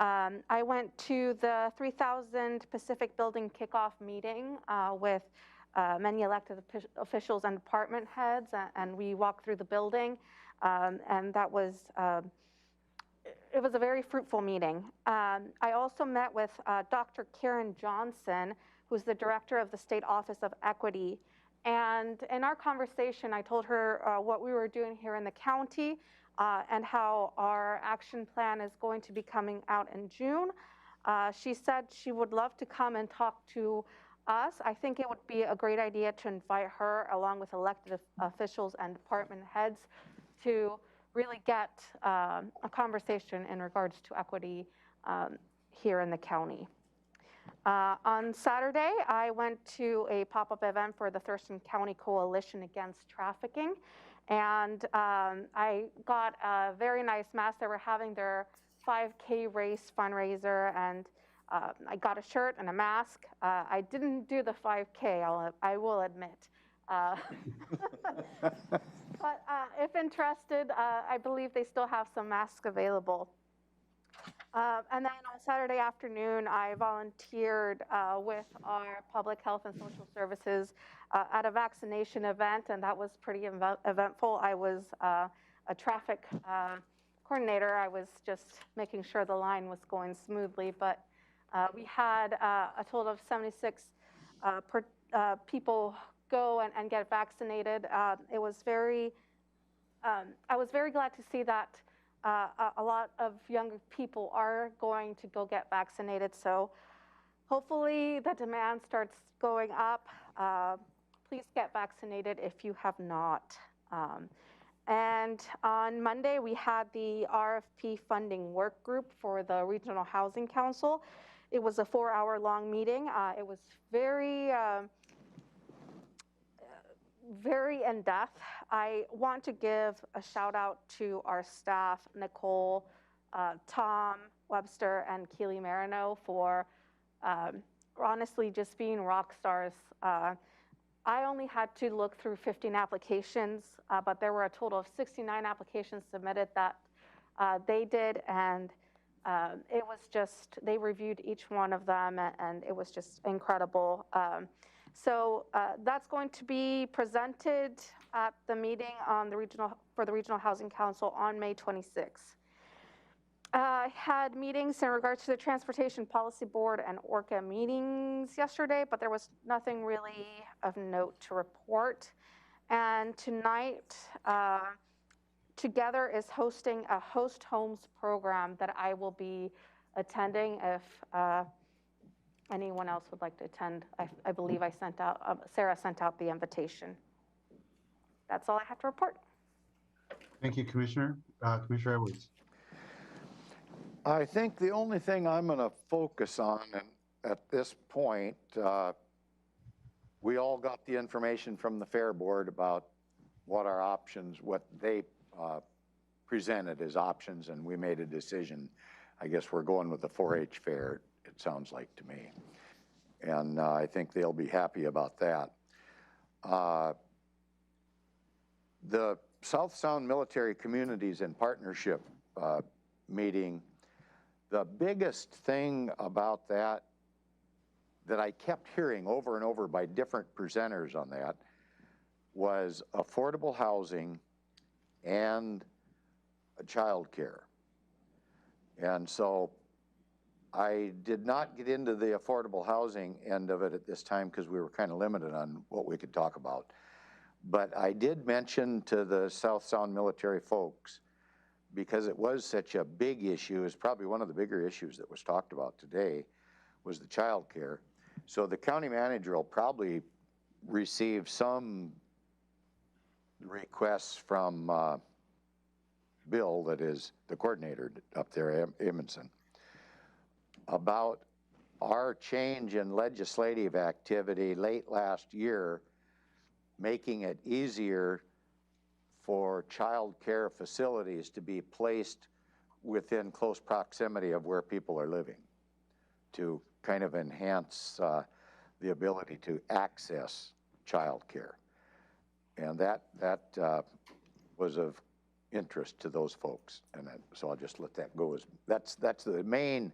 I went to the 3000 Pacific Building kickoff meeting with many elected officials and department heads, and we walked through the building, and that was, it was a very fruitful meeting. I also met with Dr. Karen Johnson, who's the director of the State Office of Equity, and in our conversation, I told her what we were doing here in the county, and how our action plan is going to be coming out in June. She said she would love to come and talk to us. I think it would be a great idea to invite her along with elected officials and department heads to really get a conversation in regards to equity here in the county. On Saturday, I went to a pop-up event for the Thurston County Coalition Against Trafficking. And I got a very nice mask. They were having their 5K race fundraiser, and I got a shirt and a mask. I didn't do the 5K, I will admit. But if interested, I believe they still have some masks available. And then on Saturday afternoon, I volunteered with our public health and social services at a vaccination event, and that was pretty eventful. I was a traffic coordinator. I was just making sure the line was going smoothly, but we had a total of 76 people go and get vaccinated. It was very, I was very glad to see that a lot of younger people are going to go get vaccinated. So hopefully the demand starts going up. Please get vaccinated if you have not. And on Monday, we had the RFP funding work group for the Regional Housing Council. It was a 4-hour-long meeting. It was very, very in-depth. I want to give a shout out to our staff, Nicole, Tom Webster, and Keely Marino for honestly just being rock stars. I only had to look through 15 applications, but there were a total of 69 applications submitted that they did, and it was just, they reviewed each one of them, and it was just incredible. So that's going to be presented at the meeting on for the Regional Housing Council on May 26th. I had meetings in regards to the Transportation Policy Board and ORCA meetings yesterday, but there was nothing really of note to report. And tonight, Together is hosting a host homes program that I will be attending if anyone else would like to attend. I believe I sent out, Sarah sent out the invitation. That's all I have to report. Thank you, Commissioner. Commissioner Edwards. I think the only thing I'm going to focus on, and at this point, we all got the information from the Fair Board about what our options, what they presented as options, and we made a decision. I guess we're going with the 4-H fair, it sounds like to me. And I think they'll be happy about that. The South Sound Military Communities in Partnership meeting, the biggest thing about that I kept hearing over and over by different presenters on that was affordable housing and child care. And so I did not get into the affordable housing end of it at this time because we were kind of limited on what we could talk about. But I did mention to the South Sound military folks, because it was such a big issue, it's probably one of the bigger issues that was talked about today, was the child care. So the county manager will probably receive some requests from Bill, that is the coordinator up there, Amundsen, about our change in legislative activity late last year, making it easier for child care facilities to be placed within close proximity of where people are living, to kind of enhance the ability to access child care. And that was of interest to those folks. And so I'll just let that go. That's the main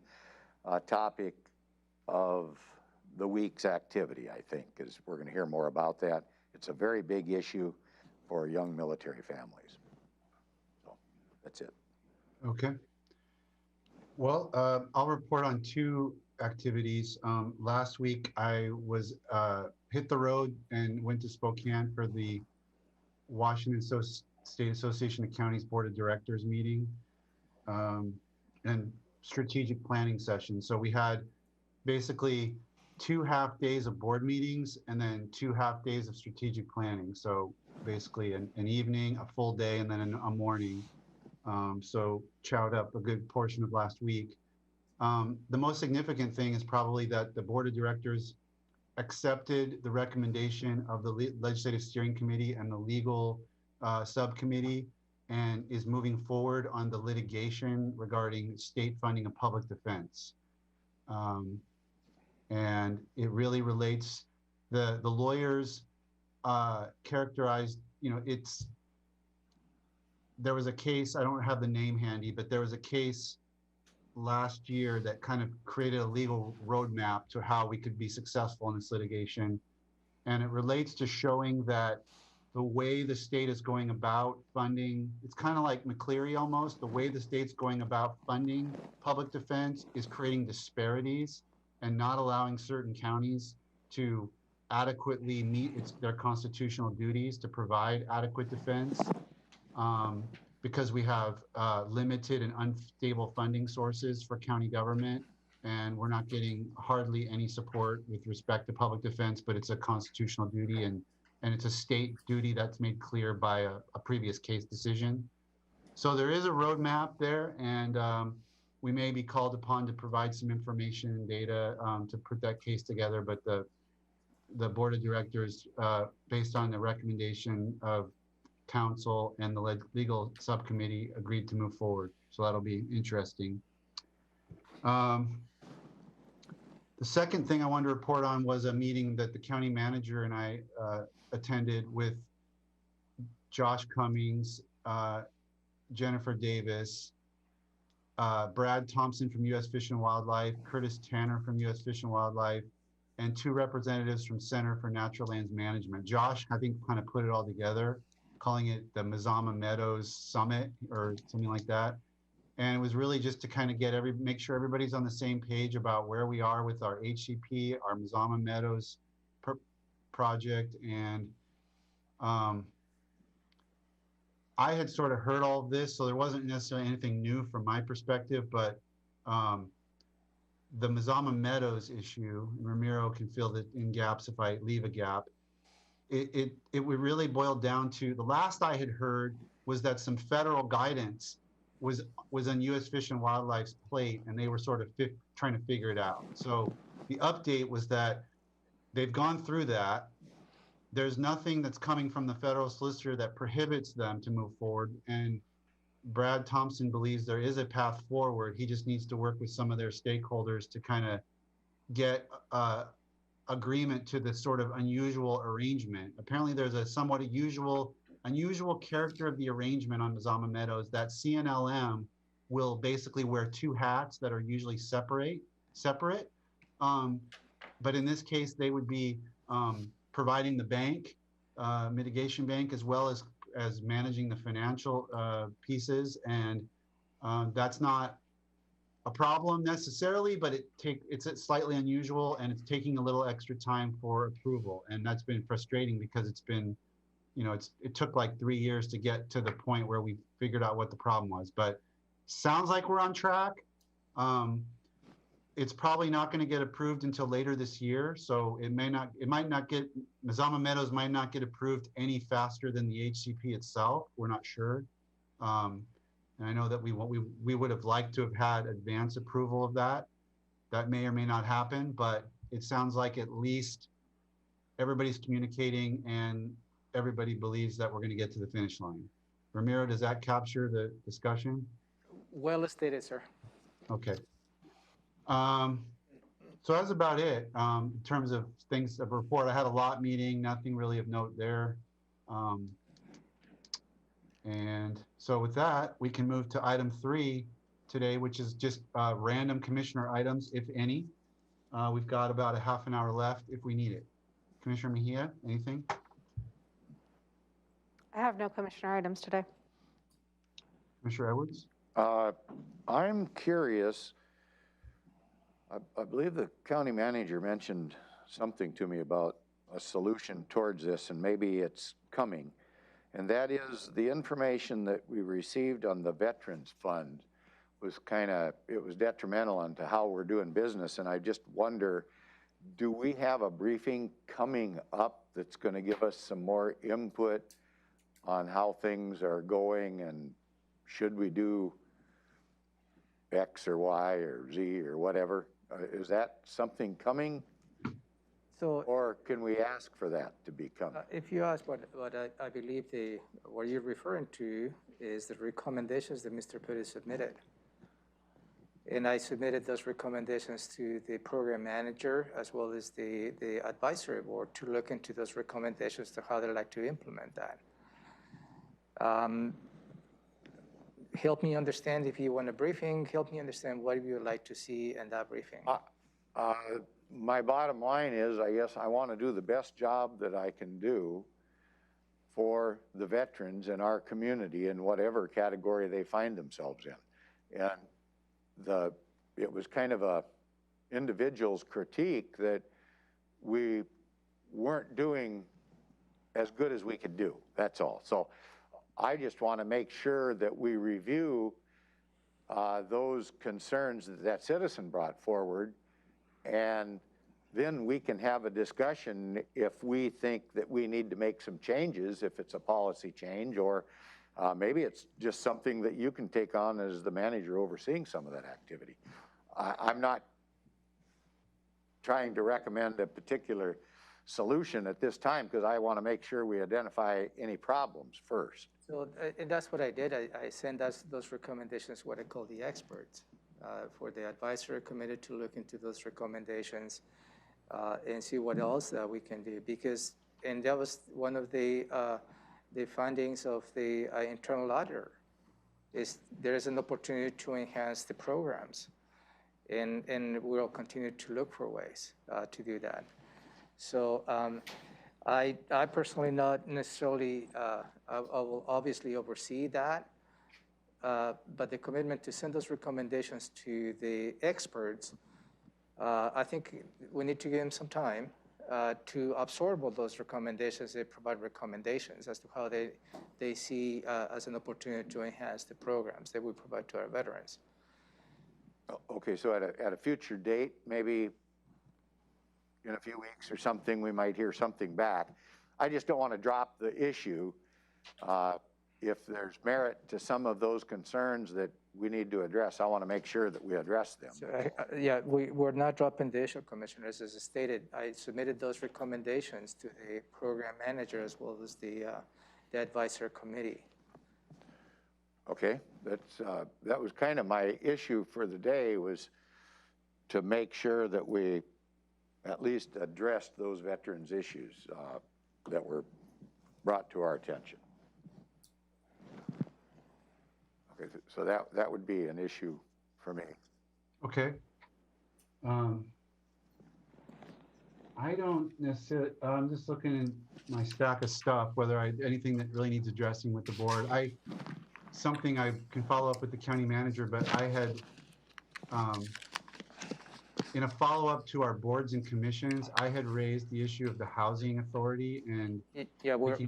topic of the week's activity, I think, is we're going to hear more about that. It's a very big issue for young military families. So that's it. Okay. Well, I'll report on two activities. Last week I was hit the road and went to Spokane for the Washington State Association of Counties Board of Directors meeting and strategic planning session. So we had basically 2 half days of board meetings and then 2 half days of strategic planning. So basically an evening, a full day, and then a morning. So chowed up a good portion of last week. The most significant thing is probably that the Board of Directors accepted the recommendation of the Legislative Steering Committee and the Legal Subcommittee and is moving forward on the litigation regarding state funding of public defense. And it really relates, the lawyers characterized, there was a case, I don't have the name handy, but there was a case last year that kind of created a legal roadmap to how we could be successful in this litigation. And it relates to showing that the way the state is going about funding, it's kind of like McCleary almost, the way the state's going about funding public defense is creating disparities and not allowing certain counties to adequately meet their constitutional duties to provide adequate defense. Because we have limited and unstable funding sources for county government, and we're not getting hardly any support with respect to public defense, but it's a constitutional duty and it's a state duty that's made clear by a previous case decision. So there is a roadmap there, and we may be called upon to provide some information and data to put that case together, but the Board of Directors, based on the recommendation of Council and the Legal Subcommittee, agreed to move forward. So that'll be interesting. The second thing I wanted to report on was a meeting that the county manager and I attended with Josh Cummings, Jennifer Davis, Brad Thompson from U.S. Fish and Wildlife, Curtis Tanner from U.S. Fish and Wildlife, and 2 representatives from Center for Natural Lands Management. Josh, I think, kind of put it all together, calling it the Mazama Meadows Summit or something like that. And it was really just to kind of make sure everybody's on the same page about where we are with our HCP, our Mazama Meadows project. And I had sort of heard all of this, so there wasn't necessarily anything new from my perspective, but the Mazama Meadows issue, and Ramiro can fill in gaps if I leave a gap, it would really boil down to, the last I had heard was that some federal guidance was on U.S. Fish and Wildlife's plate, and they were sort of trying to figure it out. So the update was that they've gone through that. There's nothing that's coming from the federal solicitor that prohibits them to move forward. And Brad Thompson believes there is a path forward. He just needs to work with some of their stakeholders to kind of get agreement to this sort of unusual arrangement. Apparently there's a somewhat unusual character of the arrangement on Mazama Meadows that CNLM will basically wear 2 hats that are usually separate. But in this case, they would be providing the bank, mitigation bank, as well as managing the financial pieces. And that's not a problem necessarily, but it's slightly unusual, and it's taking a little extra time for approval. And that's been frustrating because it's been, it took like 3 years to get to the point where we figured out what the problem was. But sounds like we're on track. It's probably not going to get approved until later this year. So Mazama Meadows might not get approved any faster than the HCP itself. We're not sure. And I know that we would have liked to have had advance approval of that. That may or may not happen, but it sounds like at least everybody's communicating and everybody believes that we're going to get to the finish line. Ramiro, does that capture the discussion? Well stated, sir. Okay. So that's about it in terms of things of report. I had a lot meeting, nothing really of note there. And so with that, we can move to item 3 today, which is just random commissioner items, if any. We've got about a half an hour left if we need it. Commissioner Mejia, anything? I have no commissioner items today. Commissioner Edwards? I'm curious. I believe the county manager mentioned something to me about a solution towards this, and maybe it's coming. And that is the information that we received on the Veterans Fund was it was detrimental onto how we're doing business. And I just wonder, do we have a briefing coming up that's going to give us some more input on how things are going, and should we do X or Y or Z or whatever? Is that something coming? So, or can we ask for that to be coming? if you ask what I believe what you're referring to is the recommendations that Mr. Petty submitted. And I submitted those recommendations to the program manager as well as the advisory board to look into those recommendations to how they'd like to implement that. Help me understand if you want a briefing, help me understand what you would like to see in that briefing. My bottom line is, I guess I want to do the best job that I can do for the veterans in our community in whatever category they find themselves in. And it was kind of a individual's critique that we weren't doing as good as we could do, that's all. So I just want to make sure that we review those concerns that citizen brought forward, and then we can have a discussion if we think that we need to make some changes, if it's a policy change, or maybe it's just something that you can take on as the manager overseeing some of that activity. I'm not trying to recommend a particular solution at this time because I want to make sure we identify any problems first. So, and that's what I did. I sent those recommendations, what I call the experts, for the advisory committee to look into those recommendations and see what else we can do. And that was one of the findings of the internal auditor, is there is an opportunity to enhance the programs. and we'll continue to look for ways to do that. So I personally not necessarily, I will obviously oversee that, but the commitment to send those recommendations to the experts, I think we need to give them some time to absorb all those recommendations. They provide recommendations as to how they see as an opportunity to enhance the programs that we provide to our veterans. Okay, so at a future date, maybe in a few weeks or something, we might hear something back. I just don't want to drop the issue. If there's merit to some of those concerns that we need to address, I want to make sure that we address them. So, yeah, we're not dropping the issue, Commissioners. As stated, I submitted those recommendations to the program manager as well as the advisor committee. Okay, that was kind of my issue for the day, was to make sure that we at least addressed those veterans' issues that were brought to our attention. Okay, so that would be an issue for me. Okay. I don't necessarily, I'm just looking in my stack of stuff, whether anything that really needs addressing with the board. Something I can follow up with the county manager, but I had, in a follow-up to our boards and commissions, I had raised the issue of the housing authority, and yeah, we're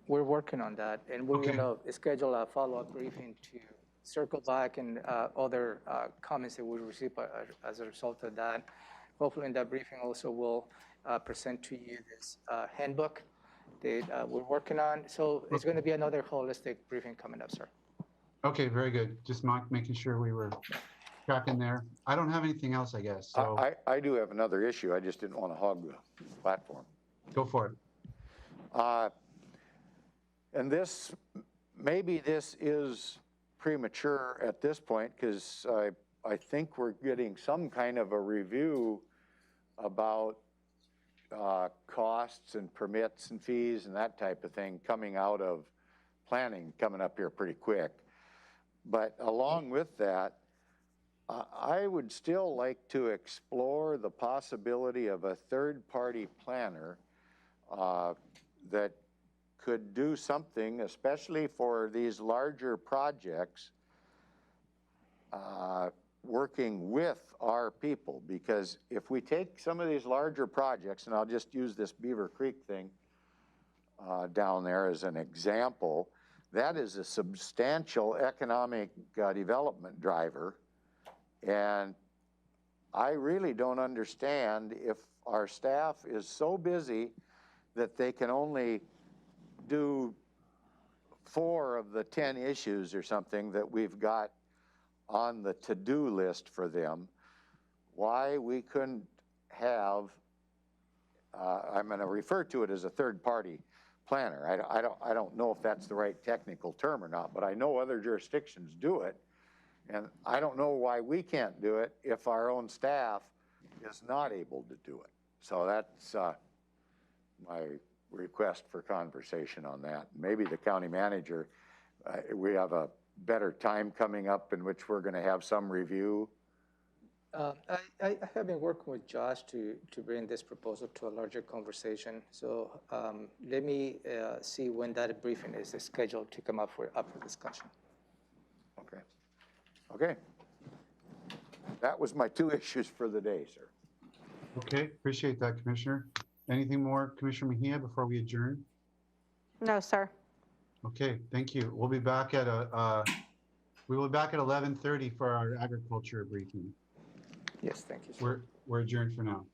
working on that, and we're Okay. going to schedule a follow-up briefing to circle back and other comments that we received as a result of that. Hopefully in that briefing also we'll present to you this handbook that we're working on. So it's going to be another holistic briefing coming up, sir. Okay, very good. Just making sure we were tracking there. I don't have anything else, I guess, so I do have another issue. I just didn't want to hog the platform. go for it. And maybe this is premature at this point, because I think we're getting some kind of a review about costs and permits and fees and that type of thing coming out of planning coming up here pretty quick. But along with that, I would still like to explore the possibility of a third-party planner that could do something, especially for these larger projects, working with our people. Because if we take some of these larger projects, and I'll just use this Beaver Creek thing down there as an example, that is a substantial economic development driver. And I really don't understand if our staff is so busy that they can only do 4 of the 10 issues or something that we've got on the to-do list for them, why we couldn't have, I'm going to refer to it as a third-party planner. I don't know if that's the right technical term or not, but I know other jurisdictions do it, and I don't know why we can't do it if our own staff is not able to do it. So that's my request for conversation on that. Maybe the county manager, we have a better time coming up in which we're going to have some review. I have been working with Josh to bring this proposal to a larger conversation. So let me see when that briefing is scheduled to come up for discussion. Okay. Okay. That was my 2 issues for the day, sir. Okay, appreciate that, Commissioner. Anything more, Commissioner Mejia, before we adjourn? No, sir. Okay, thank you. We'll be back at we will be back at 11:30 for our agriculture briefing. Yes, thank you, sir. We're adjourned for now.